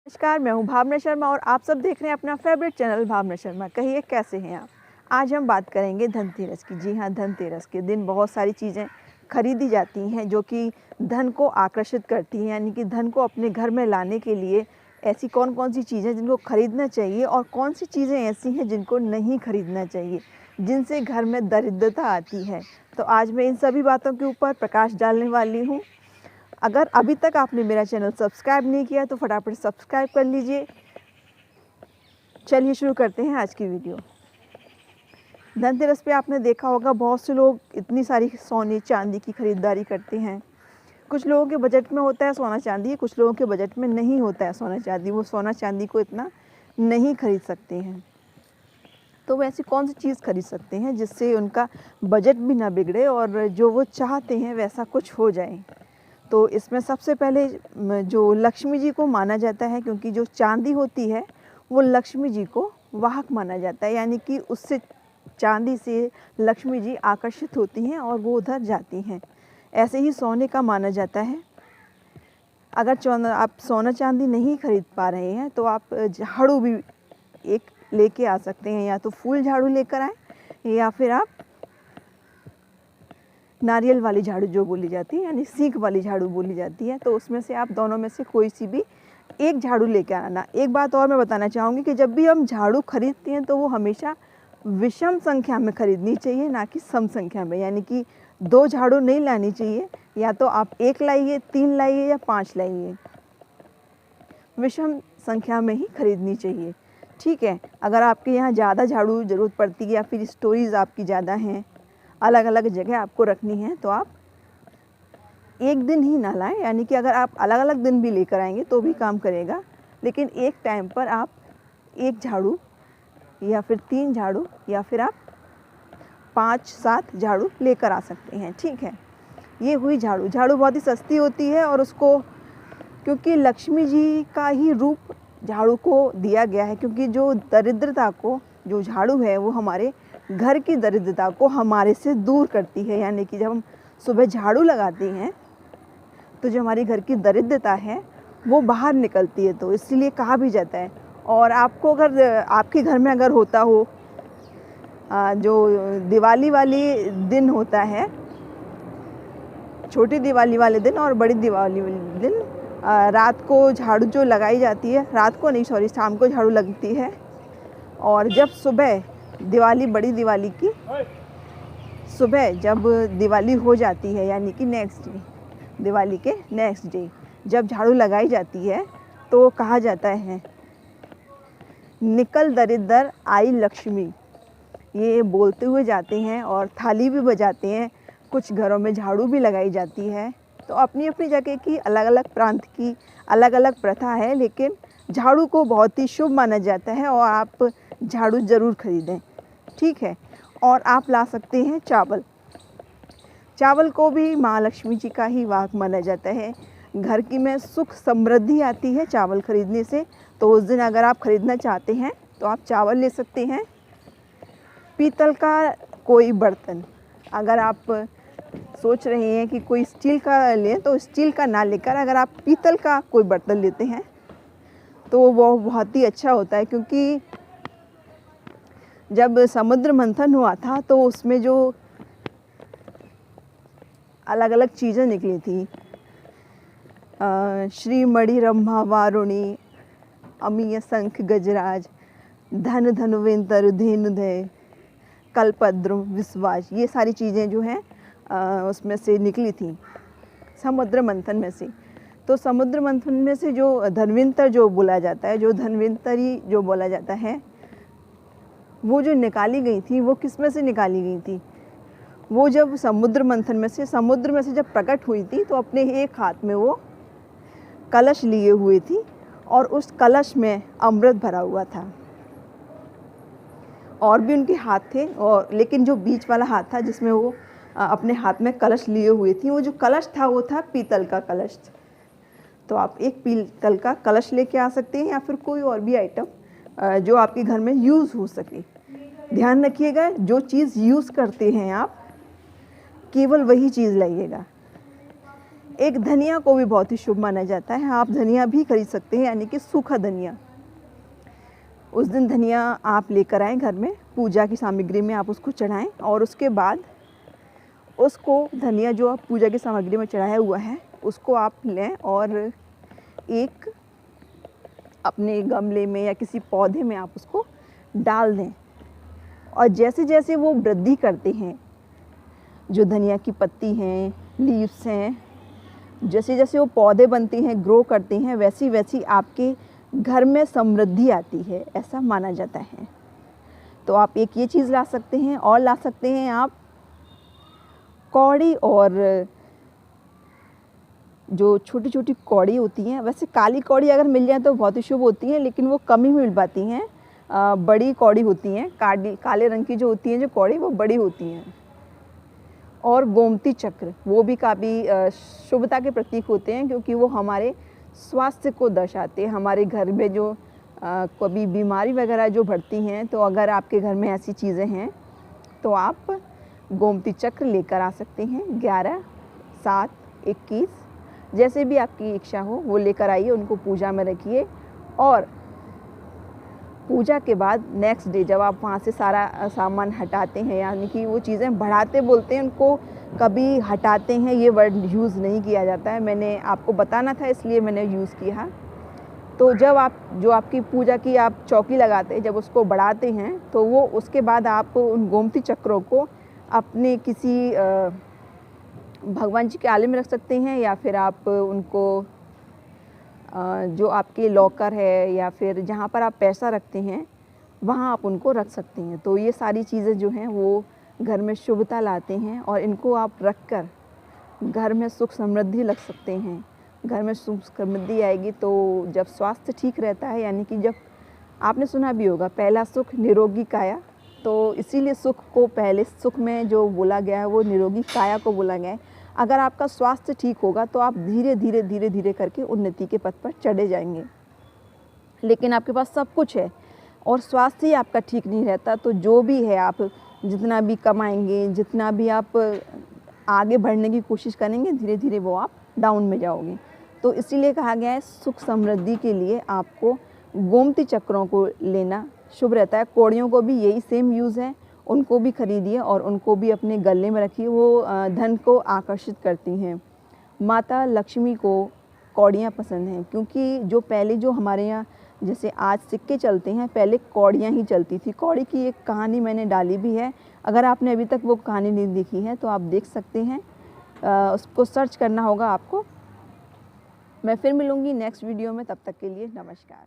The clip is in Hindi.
नमस्कार, मैं हूँ भावना शर्मा और आप सब देख रहे हैं अपना फेवरेट चैनल भावना शर्मा। कहिए कैसे हैं आप। आज हम बात करेंगे धनतेरस की। जी हाँ, धनतेरस के दिन बहुत सारी चीज़ें खरीदी जाती हैं जो कि धन को आकर्षित करती हैं, यानी कि धन को अपने घर में लाने के लिए ऐसी कौन कौन सी चीज़ें जिनको खरीदना चाहिए और कौन सी चीज़ें ऐसी हैं जिनको नहीं खरीदना चाहिए, जिनसे घर में दरिद्रता आती है। तो आज मैं इन सभी बातों के ऊपर प्रकाश डालने वाली हूँ। अगर अभी तक आपने मेरा चैनल सब्सक्राइब नहीं किया तो फटाफट सब्सक्राइब कर लीजिए। चलिए शुरू करते हैं आज की वीडियो। धनतेरस पे आपने देखा होगा बहुत से लोग इतनी सारी सोने चांदी की खरीदारी करते हैं। कुछ लोगों के बजट में होता है सोना चांदी, कुछ लोगों के बजट में नहीं होता है सोना चांदी। वो सोना चांदी को इतना नहीं खरीद सकते हैं। तो वो ऐसी कौन सी चीज़ खरीद सकते हैं जिससे उनका बजट भी ना बिगड़े और जो वो चाहते हैं वैसा कुछ हो जाए। तो इसमें सबसे पहले जो लक्ष्मी जी को माना जाता है, क्योंकि जो चांदी होती है वो लक्ष्मी जी को वाहक माना जाता है, यानी कि उससे चांदी से लक्ष्मी जी आकर्षित होती हैं और वो उधर जाती हैं। ऐसे ही सोने का माना जाता है। अगर आप सोना चांदी नहीं खरीद पा रहे हैं तो आप झाड़ू भी एक लेके आ सकते हैं, या तो फूल झाड़ू लेकर आए या फिर आप नारियल वाली झाड़ू जो बोली जाती है, यानी सीख वाली झाड़ू बोली जाती है। तो उसमें से आप दोनों में से कोई सी भी एक झाड़ू लेकर आना। एक बात और मैं बताना चाहूँगी कि जब भी हम झाड़ू खरीदते हैं तो वो हमेशा विषम संख्या में खरीदनी चाहिए, ना कि सम संख्या में। यानी कि 2 झाड़ू नहीं लानी चाहिए, या तो आप 1 लाइए, 3 लाइए या 5 लाइए। विषम संख्या में ही खरीदनी चाहिए, ठीक है। अगर आपके यहाँ ज़्यादा झाड़ू ज़रूरत पड़ती है या फिर स्टोरेज आपकी ज़्यादा हैं, अलग अलग जगह आपको रखनी है, तो आप एक दिन ही ना लाएं। यानी कि अगर आप अलग अलग दिन भी लेकर आएंगे तो भी काम करेगा, लेकिन एक टाइम पर आप 1 झाड़ू या फिर 3 झाड़ू या फिर आप 5-7 झाड़ू लेकर आ सकते हैं, ठीक है। ये हुई झाड़ू। झाड़ू बहुत ही सस्ती होती है और उसको, क्योंकि लक्ष्मी जी का ही रूप झाड़ू को दिया गया है, क्योंकि जो दरिद्रता को, जो झाड़ू है वो हमारे घर की दरिद्रता को हमारे से दूर करती है। यानी कि जब हम सुबह झाड़ू लगाते हैं तो जो हमारी घर की दरिद्रता है वो बाहर निकलती है, तो इसलिए कहा भी जाता है। और आपको अगर आपके घर में अगर होता हो, जो दिवाली वाली दिन होता है, छोटी दिवाली वाले दिन और बड़ी दिवाली वाले दिन, रात को झाड़ू जो लगाई जाती है, रात को नहीं सॉरी शाम को झाड़ू लगती है। और जब सुबह दिवाली, बड़ी दिवाली की सुबह जब दिवाली हो जाती है, यानी कि नेक्स्ट डे, दिवाली के नेक्स्ट डे जब झाड़ू लगाई जाती है तो कहा जाता है निकल दरिद्र आई लक्ष्मी। ये बोलते हुए जाते हैं और थाली भी बजाते हैं। कुछ घरों में झाड़ू भी लगाई जाती है। तो अपनी अपनी जगह की अलग अलग प्रांत की अलग अलग प्रथा है, लेकिन झाड़ू को बहुत ही शुभ माना जाता है और आप झाड़ू ज़रूर खरीदें, ठीक है। और आप ला सकते हैं चावल। चावल को भी माँ लक्ष्मी जी का ही वाहक माना जाता है। घर की में सुख समृद्धि आती है चावल खरीदने से। तो उस दिन अगर आप खरीदना चाहते हैं तो आप चावल ले सकते हैं। पीतल का कोई बर्तन, अगर आप सोच रहे हैं कि कोई स्टील का लें तो स्टील का ना लेकर अगर आप पीतल का कोई बर्तन लेते हैं तो वो बहुत ही अच्छा होता है। क्योंकि जब समुद्र मंथन हुआ था तो उसमें जो अलग अलग चीज़ें निकली थी, श्री मणि रंभा वारुणी अमीय शंख गजराज धन धनुवेंतर धेनुधय कल्पद्रुम विश्वास, ये सारी चीज़ें जो हैं उसमें से निकली थी समुद्र मंथन में से। तो समुद्र मंथन में से जो धन्वंतर जो बोला जाता है, जो धन्वंतरी जो बोला जाता है, वो जो निकाली गई थी वो किस में से निकाली गई थी? वो जब समुद्र मंथन में से, समुद्र में से जब प्रकट हुई थी तो अपने एक हाथ में वो कलश लिए हुए थी और उस कलश में अमृत भरा हुआ था। और भी उनके हाथ थे, और लेकिन जो बीच वाला हाथ था जिसमें वो अपने हाथ में कलश लिए हुए थी, वो जो कलश था वो था पीतल का कलश। तो आप एक पीतल का कलश लेके आ सकते हैं, या फिर कोई और भी आइटम जो आपके घर में यूज़ हो सके। ध्यान रखिएगा, जो चीज़ यूज़ करते हैं आप केवल वही चीज़ लाइएगा। एक धनिया को भी बहुत ही शुभ माना जाता है, आप धनिया भी खरीद सकते हैं, यानी कि सूखा धनिया। उस दिन धनिया आप लेकर आएँ घर में, पूजा की सामग्री में आप उसको चढ़ाएँ और उसके बाद उसको धनिया जो आप पूजा की सामग्री में चढ़ाया हुआ है उसको आप लें और एक अपने गमले में या किसी पौधे में आप उसको डाल दें। और जैसे जैसे वो वृद्धि करते हैं, जो धनिया की पत्ती हैं, लीव्स हैं, जैसे जैसे वो पौधे बनते हैं, ग्रो करते हैं, वैसी वैसी आपके घर में समृद्धि आती है, ऐसा माना जाता है। तो आप एक ये चीज़ ला सकते हैं और ला सकते हैं आप कौड़ी, और जो छोटी छोटी कौड़ी होती हैं, वैसे काली कौड़ी अगर मिल जाए तो बहुत ही शुभ होती हैं, लेकिन वो कम ही मिल पाती हैं। बड़ी कौड़ी होती हैं, काले रंग की जो होती हैं जो कौड़ी, वो बड़ी होती हैं। और गोमती चक्र, वो भी काफ़ी शुभता के प्रतीक होते हैं, क्योंकि वो हमारे स्वास्थ्य को दर्शाते हैं। हमारे घर में जो कभी बीमारी वगैरह जो बढ़ती हैं, तो अगर आपके घर में ऐसी चीज़ें हैं तो आप गोमती चक्र लेकर आ सकते हैं। 11, 7, 21 जैसे भी आपकी इच्छा हो वो लेकर आइए, उनको पूजा में रखिए। और पूजा के बाद नेक्स्ट डे जब आप वहाँ से सारा सामान हटाते हैं, यानी कि वो चीज़ें बढ़ाते बोलते हैं, उनको कभी हटाते हैं ये वर्ड यूज़ नहीं किया जाता है। मैंने आपको बताना था इसलिए मैंने यूज़ किया। तो जब आप जो आपकी पूजा की आप चौकी लगाते हैं, जब उसको बढ़ाते हैं, तो वो उसके बाद आप उन गोमती चक्रों को अपने किसी भगवान जी के आले में रख सकते हैं, या फिर आप उनको जो आपके लॉकर है या फिर जहाँ पर आप पैसा रखते हैं वहाँ आप उनको रख सकते हैं। तो ये सारी चीज़ें जो हैं वो घर में शुभता लाते हैं, और इनको आप रख कर घर में सुख समृद्धि लग सकते हैं। घर में सुख समृद्धि आएगी तो जब स्वास्थ्य ठीक रहता है, यानी कि जब आपने सुना भी होगा पहला सुख निरोगी काया, तो इसीलिए सुख को पहले सुख में जो बोला गया है वो निरोगी काया को बोला गया है। अगर आपका स्वास्थ्य ठीक होगा तो आप धीरे धीरे धीरे धीरे करके उन्नति के पथ पर चढ़े जाएंगे। लेकिन आपके पास सब कुछ है और स्वास्थ्य ही आपका ठीक नहीं रहता, तो जो भी है आप जितना भी कमाएंगे, जितना भी आप आगे बढ़ने की कोशिश करेंगे, धीरे धीरे वो आप डाउन में जाओगे। तो इसीलिए कहा गया है सुख समृद्धि के लिए आपको गोमती चक्रों को लेना शुभ रहता है। कौड़ियों को भी यही सेम यूज़ है, उनको भी खरीदिए और उनको भी अपने गले में रखिए, वो धन को आकर्षित करती हैं। माता लक्ष्मी को कौड़ियाँ पसंद हैं, क्योंकि जो पहले जो हमारे यहाँ जैसे आज सिक्के चलते हैं, पहले कौड़ियाँ ही चलती थी। कौड़ी की एक कहानी मैंने डाली भी है, अगर आपने अभी तक वो कहानी नहीं देखी है तो आप देख सकते हैं, उसको सर्च करना होगा आपको। मैं फिर मिलूँगी नेक्स्ट वीडियो में, तब तक के लिए नमस्कार।